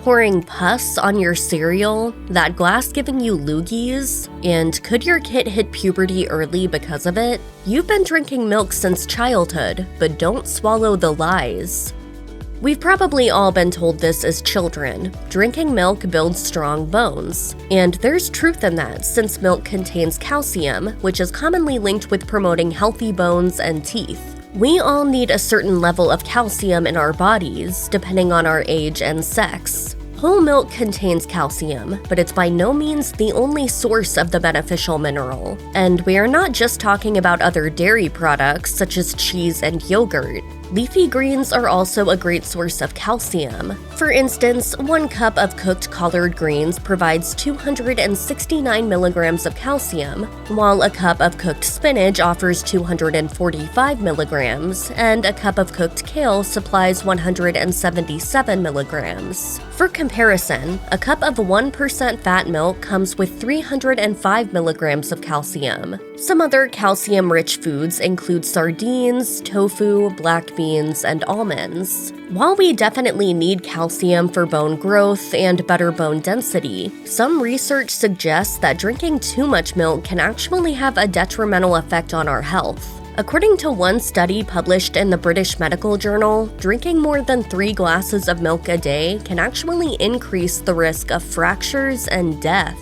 pouring pus on your cereal? That glass giving you loogies? And could your kid hit puberty early because of it? You've been drinking milk since childhood, but don't swallow the lies. We've probably all been told this as children. Drinking milk builds strong bones. And there's truth in that, since milk contains calcium, which is commonly linked with promoting healthy bones and teeth. We all need a certain level of calcium in our bodies, depending on our age and sex. Whole milk contains calcium, but it's by no means the only source of the beneficial mineral. And we are not just talking about other dairy products such as cheese and yogurt. Leafy greens are also a great source of calcium. For instance, 1 cup of cooked collard greens provides 269 milligrams of calcium, while a cup of cooked spinach offers 245 milligrams, and a cup of cooked kale supplies 177 milligrams. For comparison, a cup of 1% fat milk comes with 305 milligrams of calcium. Some other calcium-rich foods include sardines, tofu, black beans, and almonds. While we definitely need calcium for bone growth and better bone density, some research suggests that drinking too much milk can actually have a detrimental effect on our health. According to one study published in the British Medical Journal, drinking more than 3 glasses of milk a day can actually increase the risk of fractures and death.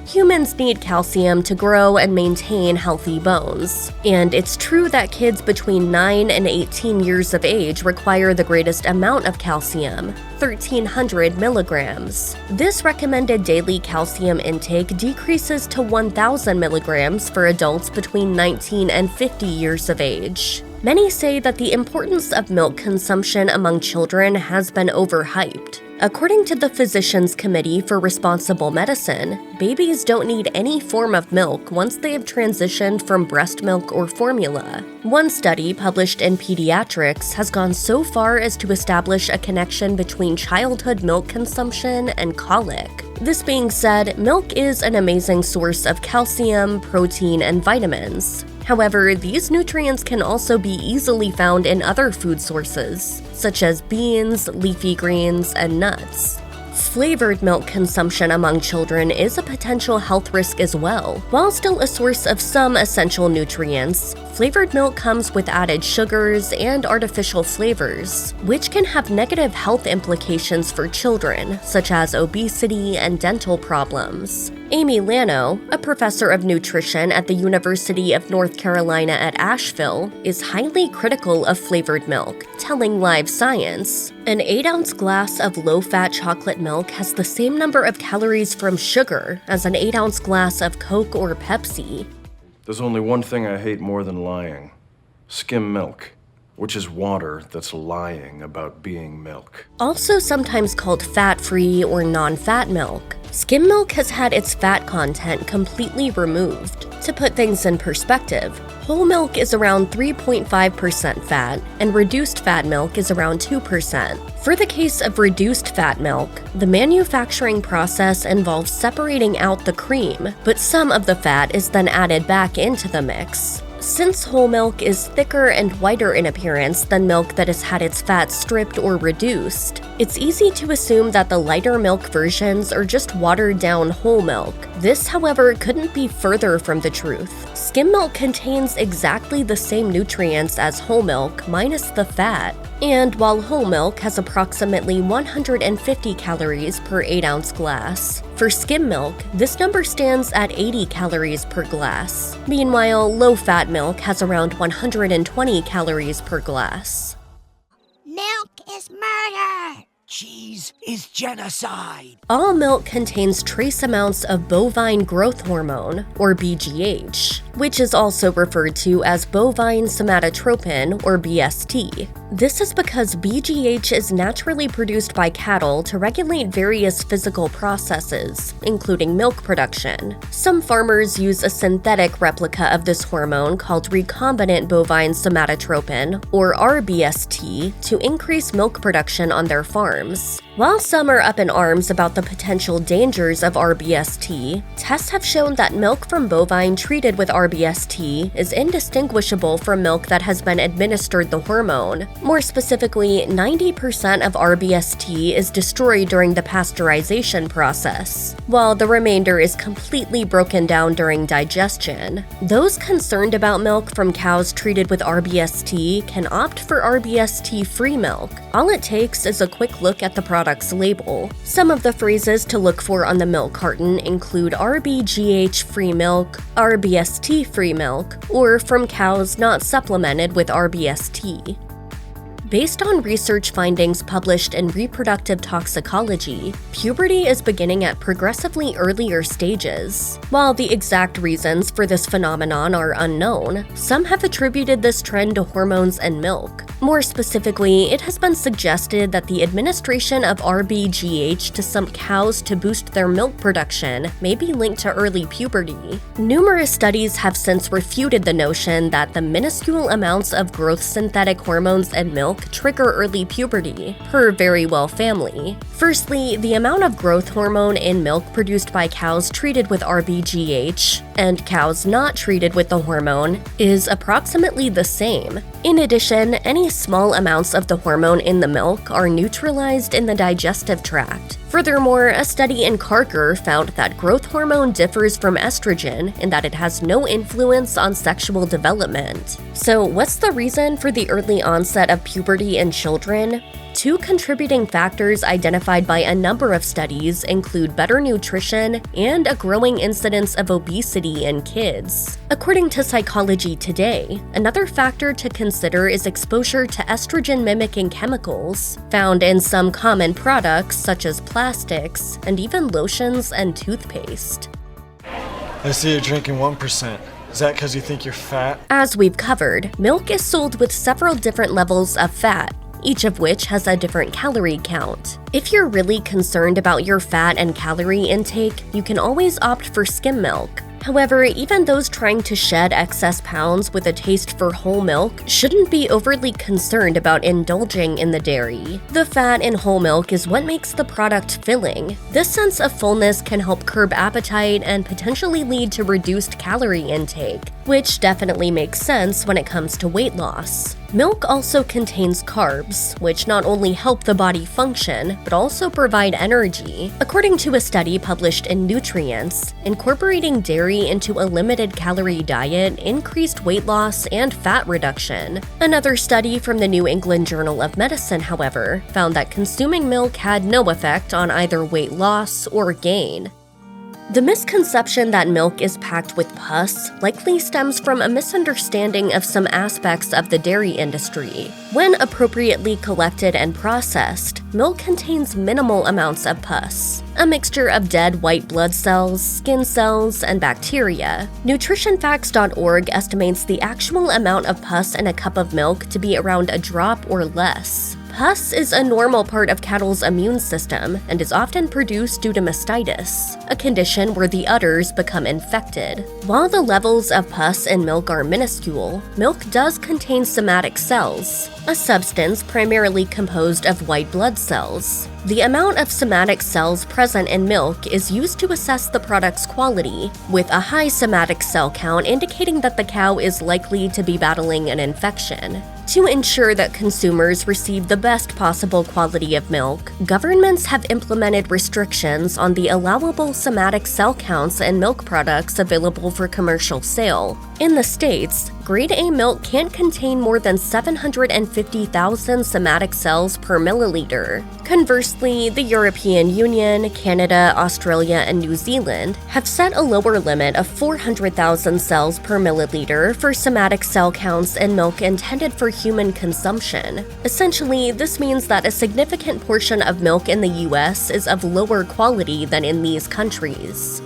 Humans need calcium to grow and maintain healthy bones. And it's true that kids between 9 and 18 years of age require the greatest amount of calcium, 1,300 milligrams. This recommended daily calcium intake decreases to 1,000 milligrams for adults between 19 and 50 years of age. Many say that the importance of milk consumption among children has been overhyped. According to the Physicians Committee for Responsible Medicine, babies don't need any form of milk once they have transitioned from breast milk or formula. One study published in Pediatrics has gone so far as to establish a connection between childhood milk consumption and colic. This being said, milk is an amazing source of calcium, protein, and vitamins. However, these nutrients can also be easily found in other food sources, such as beans, leafy greens, and nuts. Flavored milk consumption among children is a potential health risk as well. While still a source of some essential nutrients, flavored milk comes with added sugars and artificial flavors, which can have negative health implications for children, such as obesity and dental problems. Amy Lano, a professor of nutrition at the University of North Carolina at Asheville, is highly critical of flavored milk, telling Live Science, "An 8-ounce glass of low-fat chocolate milk has the same number of calories from sugar as an 8-ounce glass of Coke or Pepsi." There's only one thing I hate more than lying. Skim milk, which is water that's lying about being milk. Also sometimes called fat-free or non-fat milk, skim milk has had its fat content completely removed. To put things in perspective, whole milk is around 3.5% fat, and reduced fat milk is around 2%. For the case of reduced fat milk, the manufacturing process involves separating out the cream, but some of the fat is then added back into the mix. Since whole milk is thicker and whiter in appearance than milk that has had its fat stripped or reduced, it's easy to assume that the lighter milk versions are just watered-down whole milk. This, however, couldn't be further from the truth. Skim milk contains exactly the same nutrients as whole milk, minus the fat. And while whole milk has approximately 150 calories per 8-ounce glass, for skim milk, this number stands at 80 calories per glass. Meanwhile, low-fat milk has around 120 calories per glass. Milk is murder! Cheese is genocide! All milk contains trace amounts of bovine growth hormone, or BGH, which is also referred to as bovine somatotropin, or BST. This is because BGH is naturally produced by cattle to regulate various physical processes, including milk production. Some farmers use a synthetic replica of this hormone called recombinant bovine somatotropin, or RBST, to increase milk production on their farms. While some are up in arms about the potential dangers of RBST, tests have shown that milk from bovine treated with RBST is indistinguishable from milk that has been administered the hormone. More specifically, 90% of RBST is destroyed during the pasteurization process, while the remainder is completely broken down during digestion. Those concerned about milk from cows treated with RBST can opt for RBST-free milk. All it takes is a quick look at the product's label. Some of the phrases to look for on the milk carton include RBGH-free milk, RBST-free milk, or from cows not supplemented with RBST. Based on research findings published in Reproductive Toxicology, puberty is beginning at progressively earlier stages. While the exact reasons for this phenomenon are unknown, some have attributed this trend to hormones and milk. More specifically, it has been suggested that the administration of RBGH to some cows to boost their milk production may be linked to early puberty. Numerous studies have since refuted the notion that the minuscule amounts of growth synthetic hormones in milk trigger early puberty, per Verywell family. Firstly, the amount of growth hormone in milk produced by cows treated with RBGH and cows not treated with the hormone is approximately the same. In addition, any small amounts of the hormone in the milk are neutralized in the digestive tract. Furthermore, a study in Carker found that growth hormone differs from estrogen in that it has no influence on sexual development. So, what's the reason for the early onset of puberty in children? Two contributing factors identified by a number of studies include better nutrition and a growing incidence of obesity in kids. According to Psychology Today, another factor to consider is exposure to estrogen-mimicking chemicals found in some common products such as plastics and even lotions and toothpaste. I see you're drinking 1%. Is that because you think you're fat? As we've covered, milk is sold with several different levels of fat, each of which has a different calorie count. If you're really concerned about your fat and calorie intake, you can always opt for skim milk. However, even those trying to shed excess pounds with a taste for whole milk shouldn't be overly concerned about indulging in the dairy. The fat in whole milk is what makes the product filling. This sense of fullness can help curb appetite and potentially lead to reduced calorie intake, which definitely makes sense when it comes to weight loss. Milk also contains carbs, which not only help the body function, but also provide energy. According to a study published in Nutrients, incorporating dairy into a limited calorie diet increased weight loss and fat reduction. Another study from the New England Journal of Medicine, however, found that consuming milk had no effect on either weight loss or gain. The misconception that milk is packed with pus likely stems from a misunderstanding of some aspects of the dairy industry. When appropriately collected and processed, milk contains minimal amounts of pus, a mixture of dead white blood cells, skin cells, and bacteria. NutritionFacts.org estimates the actual amount of pus in a cup of milk to be around a drop or less. Pus is a normal part of cattle's immune system and is often produced due to mastitis, a condition where the udders become infected. While the levels of pus in milk are minuscule, milk does contain somatic cells, a substance primarily composed of white blood cells. The amount of somatic cells present in milk is used to assess the product's quality, with a high somatic cell count indicating that the cow is likely to be battling an infection. To ensure that consumers receive the best possible quality of milk, governments have implemented restrictions on the allowable somatic cell counts in milk products available for commercial sale. In the States, Grade A milk can't contain more than 750,000 somatic cells per milliliter. Conversely, the European Union, Canada, Australia, and New Zealand have set a lower limit of 400,000 cells per milliliter for somatic cell counts in milk intended for human consumption. Essentially, this means that a significant portion of milk in the US is of lower quality than in these countries.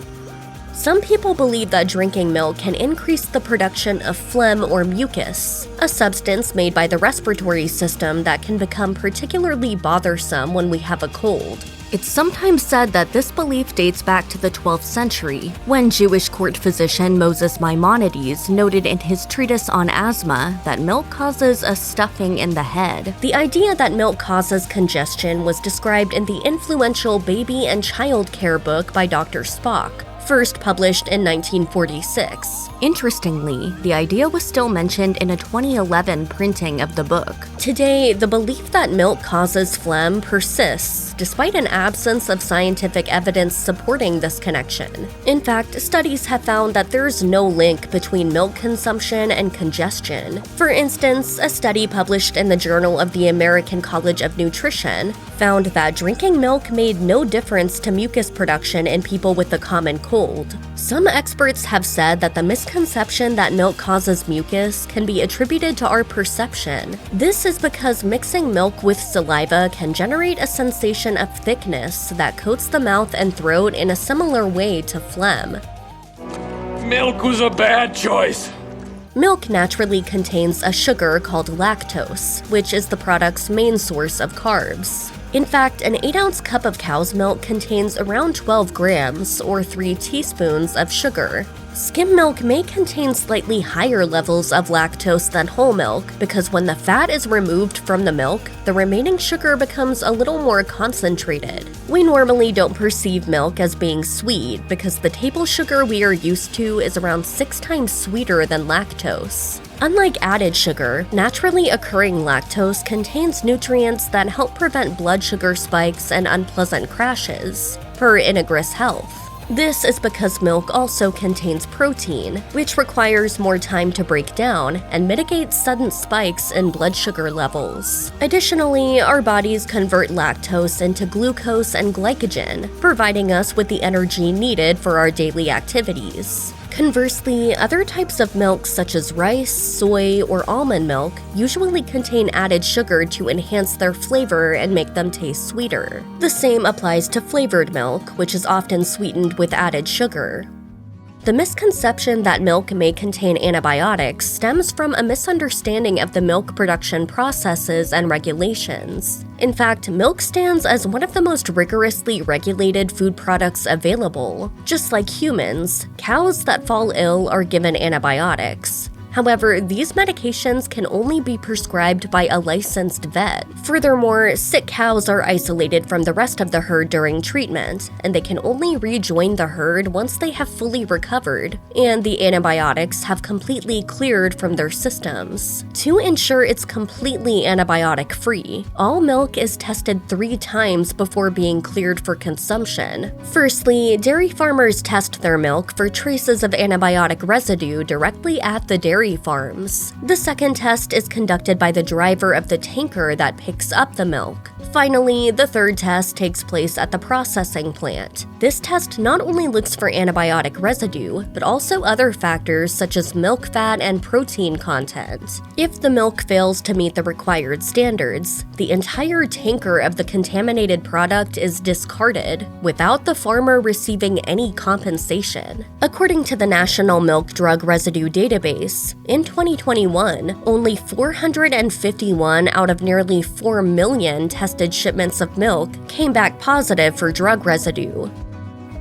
Some people believe that drinking milk can increase the production of phlegm or mucus, a substance made by the respiratory system that can become particularly bothersome when we have a cold. It's sometimes said that this belief dates back to the 12th century, when Jewish court physician Moses Maimonides noted in his treatise on asthma that milk causes a stuffing in the head. The idea that milk causes congestion was described in the influential baby and child care book by Dr. Spock, first published in 1946. Interestingly, the idea was still mentioned in a 2011 printing of the book. Today, the belief that milk causes phlegm persists, despite an absence of scientific evidence supporting this connection. In fact, studies have found that there's no link between milk consumption and congestion. For instance, a study published in the Journal of the American College of Nutrition found that drinking milk made no difference to mucus production in people with the common cold. Some experts have said that the misconception that milk causes mucus can be attributed to our perception. This is because mixing milk with saliva can generate a sensation of thickness that coats the mouth and throat in a similar way to phlegm. Milk was a bad choice. Milk naturally contains a sugar called lactose, which is the product's main source of carbs. In fact, an 8-ounce cup of cow's milk contains around 12 grams, or 3 teaspoons, of sugar. Skim milk may contain slightly higher levels of lactose than whole milk because when the fat is removed from the milk, the remaining sugar becomes a little more concentrated. We normally don't perceive milk as being sweet because the table sugar we are used to is around 6 times sweeter than lactose. Unlike added sugar, naturally occurring lactose contains nutrients that help prevent blood sugar spikes and unpleasant crashes, per Integris Health. This is because milk also contains protein, which requires more time to break down and mitigates sudden spikes in blood sugar levels. Additionally, our bodies convert lactose into glucose and glycogen, providing us with the energy needed for our daily activities. Conversely, other types of milk such as rice, soy, or almond milk usually contain added sugar to enhance their flavor and make them taste sweeter. The same applies to flavored milk, which is often sweetened with added sugar. The misconception that milk may contain antibiotics stems from a misunderstanding of the milk production processes and regulations. In fact, milk stands as one of the most rigorously regulated food products available. Just like humans, cows that fall ill are given antibiotics. However, these medications can only be prescribed by a licensed vet. Furthermore, sick cows are isolated from the rest of the herd during treatment, and they can only rejoin the herd once they have fully recovered, and the antibiotics have completely cleared from their systems. To ensure it's completely antibiotic-free, all milk is tested 3 times before being cleared for consumption. Firstly, dairy farmers test their milk for traces of antibiotic residue directly at the dairy farms. The second test is conducted by the driver of the tanker that picks up the milk. Finally, the third test takes place at the processing plant. This test not only looks for antibiotic residue, but also other factors such as milk fat and protein content. If the milk fails to meet the required standards, the entire tanker of the contaminated product is discarded, without the farmer receiving any compensation. According to the National Milk Drug Residue Database, in 2021, only 451 out of nearly 4 million tested shipments of milk came back positive for drug residue.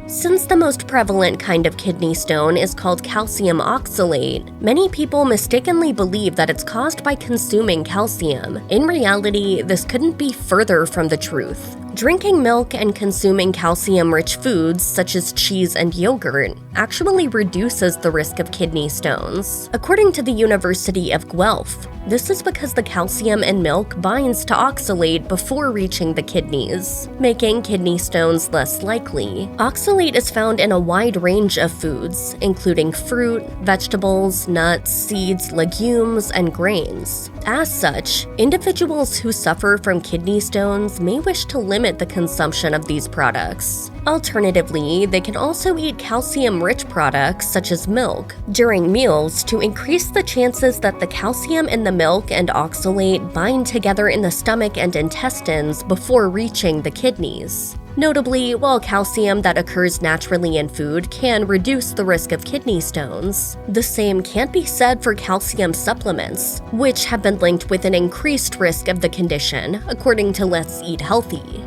Since the most prevalent kind of kidney stone is called calcium oxalate, many people mistakenly believe that it's caused by consuming calcium. In reality, this couldn't be further from the truth. Drinking milk and consuming calcium-rich foods, such as cheese and yogurt, actually reduces the risk of kidney stones. According to the University of Guelph, this is because the calcium in milk binds to oxalate before reaching the kidneys, making kidney stones less likely. Oxalate is found in a wide range of foods, including fruit, vegetables, nuts, seeds, legumes, and grains. As such, individuals who suffer from kidney stones may wish to limit the consumption of these products. Alternatively, they can also eat calcium-rich products such as milk during meals to increase the chances that the calcium in the milk and oxalate bind together in the stomach and intestines before reaching the kidneys. Notably, while calcium that occurs naturally in food can reduce the risk of kidney stones, the same can't be said for calcium supplements, which have been linked with an increased risk of the condition, according to Let's Eat Healthy.